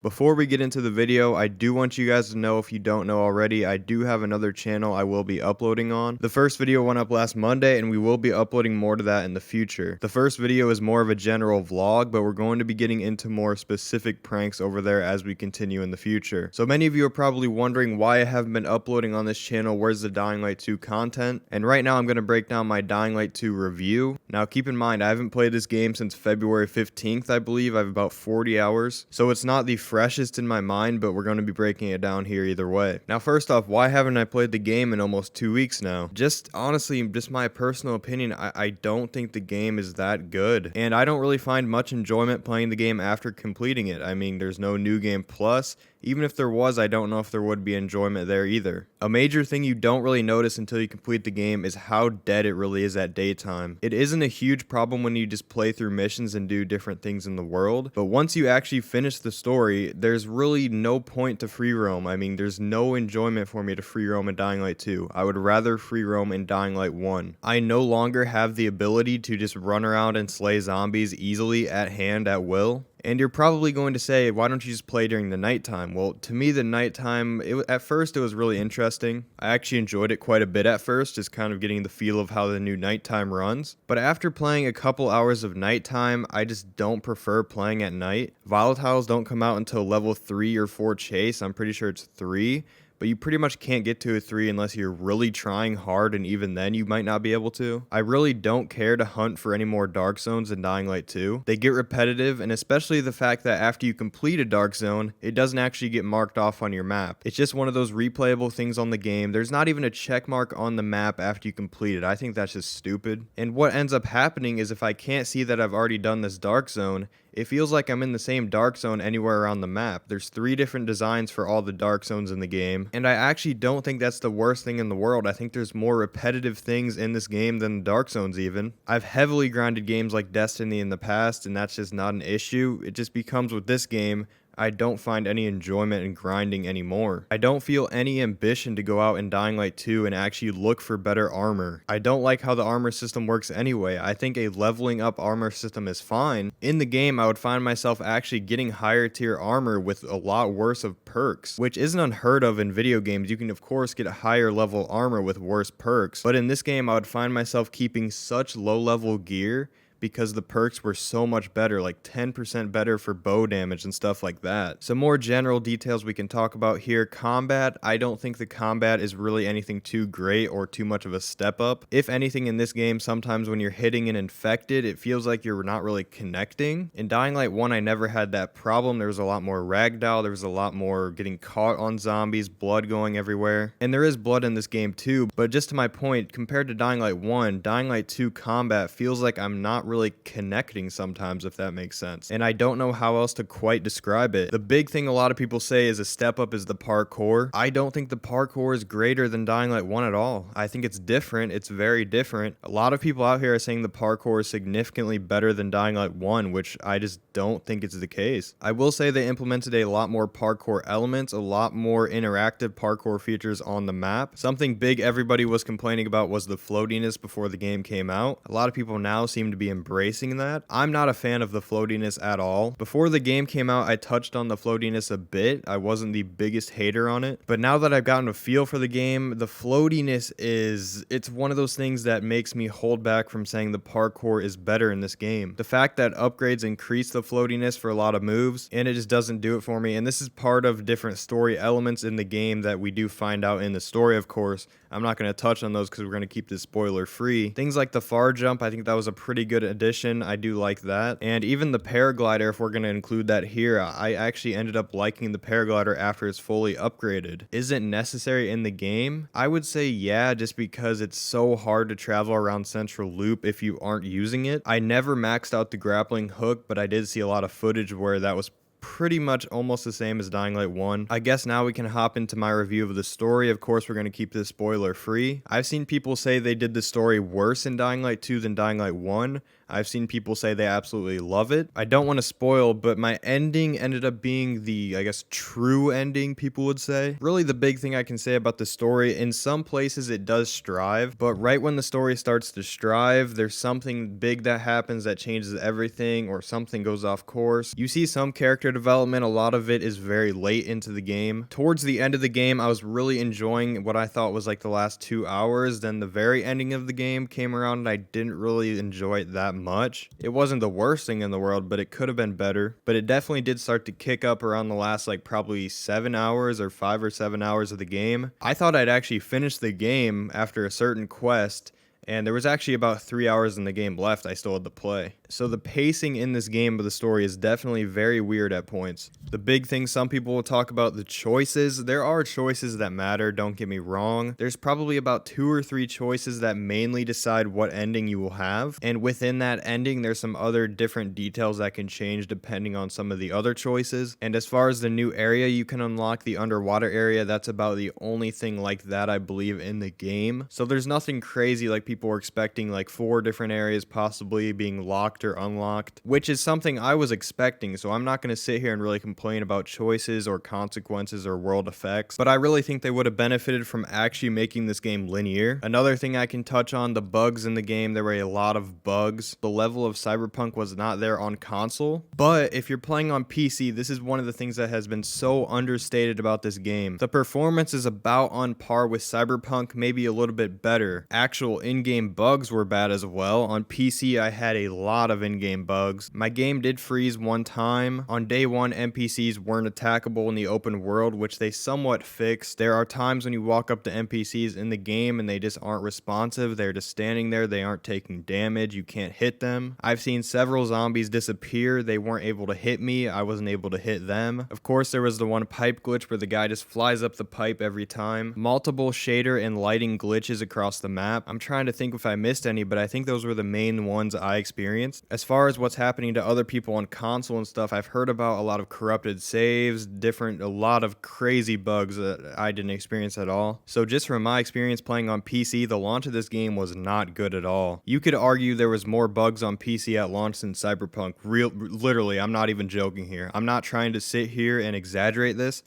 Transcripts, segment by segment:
Before we get into the video, I do want you guys to know, if you don't know already, I do have another channel I will be uploading on. The first video went up last Monday, and we will be uploading more to that in the future. The first video is more of a general vlog, but we're going to be getting into more specific pranks over there as we continue in the future. So many of you are probably wondering why I haven't been uploading on this channel. Where's the Dying Light 2 content? And right now I'm going to break down my Dying Light 2 review. Now keep in mind, I haven't played this game since February 15th, I believe. I have about 40 hours. So it's not the freshest in my mind, but we're going to be breaking it down here either way. Now first off, why haven't I played the game in almost 2 weeks now? Just honestly, just my personal opinion, I don't think the game is that good, and I don't really find much enjoyment playing the game after completing it. I mean, there's no new game plus. Even if there was, I don't know if there would be enjoyment there either. A major thing you don't really notice until you complete the game is how dead it really is at daytime. It isn't a huge problem when you just play through missions and do different things in the world, but once you actually finish the story, there's really no point to free roam. I mean, there's no enjoyment for me to free roam in Dying Light 2. I would rather free roam in Dying Light 1. I no longer have the ability to just run around and slay zombies easily at hand at will. And you're probably going to say, why don't you just play during the nighttime? Well, to me, the nighttime, at first it was really interesting. I actually enjoyed it quite a bit at first, just kind of getting the feel of how the new nighttime runs. But after playing a couple hours of nighttime, I just don't prefer playing at night. Volatiles don't come out until level 3 or 4 chase. I'm pretty sure it's 3. But you pretty much can't get to a 3 unless you're really trying hard, and even then you might not be able to. I really don't care to hunt for any more dark zones in Dying Light 2. They get repetitive, and especially the fact that after you complete a dark zone, it doesn't actually get marked off on your map. It's just one of those replayable things on the game. There's not even a check mark on the map after you complete it. I think that's just stupid. And what ends up happening is, if I can't see that I've already done this dark zone, it feels like I'm in the same dark zone anywhere around the map. There's 3 different designs for all the dark zones in the game, and I actually don't think that's the worst thing in the world. I think there's more repetitive things in this game than the dark zones even. I've heavily grinded games like Destiny in the past, and that's just not an issue. It just becomes with this game, I don't find any enjoyment in grinding anymore. I don't feel any ambition to go out in Dying Light 2 and actually look for better armor. I don't like how the armor system works anyway. I think a leveling up armor system is fine. In the game, I would find myself actually getting higher tier armor with a lot worse of perks, which isn't unheard of in video games. You can of course get a higher level armor with worse perks, but in this game I would find myself keeping such low level gear because the perks were so much better, like 10% better for bow damage and stuff like that. Some more general details we can talk about here. Combat, I don't think the combat is really anything too great or too much of a step up. If anything, in this game, sometimes when you're hitting an infected, it feels like you're not really connecting. In Dying Light 1, I never had that problem. There was a lot more ragdoll, there was a lot more getting caught on zombies, blood going everywhere. And there is blood in this game too, but just to my point, compared to Dying Light 1, Dying Light 2 combat feels like I'm not really connecting sometimes, if that makes sense. And I don't know how else to quite describe it. The big thing a lot of people say is a step up is the parkour. I don't think the parkour is greater than Dying Light 1 at all. I think it's different. It's very different. A lot of people out here are saying the parkour is significantly better than Dying Light 1, which I just don't think it's the case. I will say they implemented a lot more parkour elements, a lot more interactive parkour features on the map. Something big everybody was complaining about was the floatiness before the game came out. A lot of people now seem to be embracing that. I'm not a fan of the floatiness at all. Before the game came out, I touched on the floatiness a bit. I wasn't the biggest hater on it, but now that I've gotten a feel for the game, the floatiness it's one of those things that makes me hold back from saying the parkour is better in this game. The fact that upgrades increase the floatiness for a lot of moves, and it just doesn't do it for me, and this is part of different story elements in the game that we do find out in the story, of course. I'm not going to touch on those because we're going to keep this spoiler free. Things like the far jump, I think that was a pretty good addition. I do like that. And even the paraglider, if we're going to include that here, I actually ended up liking the paraglider after it's fully upgraded. Is it necessary in the game? I would say yeah, just because it's so hard to travel around Central Loop if you aren't using it. I never maxed out the grappling hook, but I did see a lot of footage where that was pretty much almost the same as Dying Light 1. I guess now we can hop into my review of the story. Of course, we're going to keep this spoiler free. I've seen people say they did the story worse in Dying Light 2 than Dying Light 1. I've seen people say they absolutely love it. I don't want to spoil, but my ending ended up being the, I guess, true ending, people would say. Really, the big thing I can say about the story, in some places it does strive, but right when the story starts to strive, there's something big that happens that changes everything, or something goes off course. You see some character development, a lot of it is very late into the game. Towards the end of the game, I was really enjoying what I thought was like the last 2 hours. Then the very ending of the game came around and I didn't really enjoy it that much. It wasn't the worst thing in the world, but it could have been better. But it definitely did start to kick up around the last like probably 7 hours or 5 or 7 hours of the game. I thought I'd actually finish the game after a certain quest, and there was actually about 3 hours in the game left I still had to play. So the pacing in this game of the story is definitely very weird at points. The big thing some people will talk about, the choices. There are choices that matter, don't get me wrong. There's probably about 2 or 3 choices that mainly decide what ending you will have. And within that ending, there's some other different details that can change depending on some of the other choices. And as far as the new area you can unlock, the underwater area, that's about the only thing like that I believe in the game. So there's nothing crazy like people were expecting, like 4 different areas possibly being locked or unlocked, which is something I was expecting. So I'm not going to sit here and really complain about choices or consequences or world effects, but I really think they would have benefited from actually making this game linear. Another thing I can touch on, the bugs in the game. There were a lot of bugs. The level of Cyberpunk was not there on console, but if you're playing on PC, this is one of the things that has been so understated about this game. The performance is about on par with Cyberpunk, maybe a little bit better. Actual in-game bugs were bad as well. On PC, I had a lot of in-game bugs. My game did freeze one time. On day one, NPCs weren't attackable in the open world, which they somewhat fixed. There are times when you walk up to NPCs in the game and they just aren't responsive. They're just standing there. They aren't taking damage. You can't hit them. I've seen several zombies disappear. They weren't able to hit me. I wasn't able to hit them. Of course, there was the one pipe glitch where the guy just flies up the pipe every time. Multiple shader and lighting glitches across the map. I'm trying to think if I missed any, but I think those were the main ones I experienced. As far as what's happening to other people on console and stuff, I've heard about a lot of corrupted saves, a lot of crazy bugs that I didn't experience at all. So just from my experience playing on PC, the launch of this game was not good at all. You could argue there was more bugs on PC at launch than Cyberpunk. Literally, I'm not even joking here. I'm not trying to sit here and exaggerate this.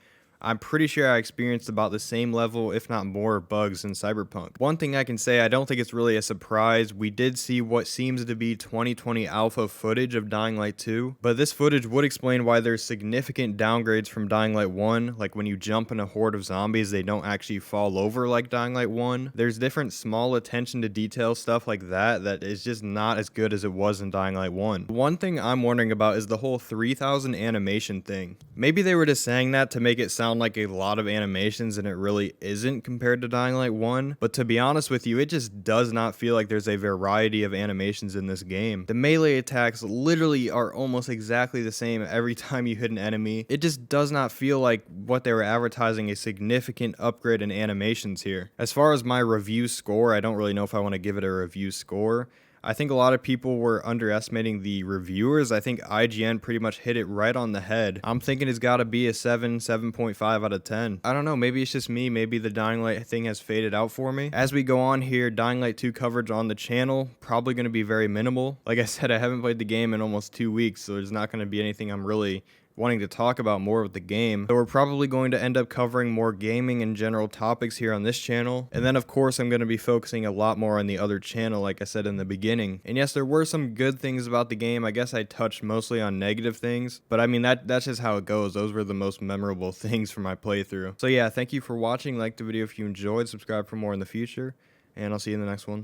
I'm pretty sure I experienced about the same level, if not more, bugs in Cyberpunk. One thing I can say, I don't think it's really a surprise. We did see what seems to be 2020 alpha footage of Dying Light 2, but this footage would explain why there's significant downgrades from Dying Light 1. Like when you jump in a horde of zombies, they don't actually fall over like Dying Light 1. There's different small attention to detail stuff like that is just not as good as it was in Dying Light 1. One thing I'm wondering about is the whole 3000 animation thing. Maybe they were just saying that to make it sound like a lot of animations, and it really isn't compared to Dying Light 1, but to be honest with you, it just does not feel like there's a variety of animations in this game. The melee attacks literally are almost exactly the same every time you hit an enemy. It just does not feel like what they were advertising, a significant upgrade in animations here. As far as my review score, I don't really know if I want to give it a review score. I think a lot of people were underestimating the reviewers. I think IGN pretty much hit it right on the head. I'm thinking it's got to be a 7.5 out of 10. I don't know, maybe it's just me. Maybe the Dying Light thing has faded out for me. As we go on here, Dying Light 2 coverage on the channel, probably going to be very minimal. Like I said, I haven't played the game in almost 2 weeks, so there's not going to be anything I'm really wanting to talk about more with the game. So we're probably going to end up covering more gaming and general topics here on this channel. And then of course I'm going to be focusing a lot more on the other channel, like I said in the beginning. And yes, there were some good things about the game. I guess I touched mostly on negative things, but I mean that's just how it goes. Those were the most memorable things from my playthrough. So yeah, thank you for watching. Like the video if you enjoyed, subscribe for more in the future, and I'll see you in the next one.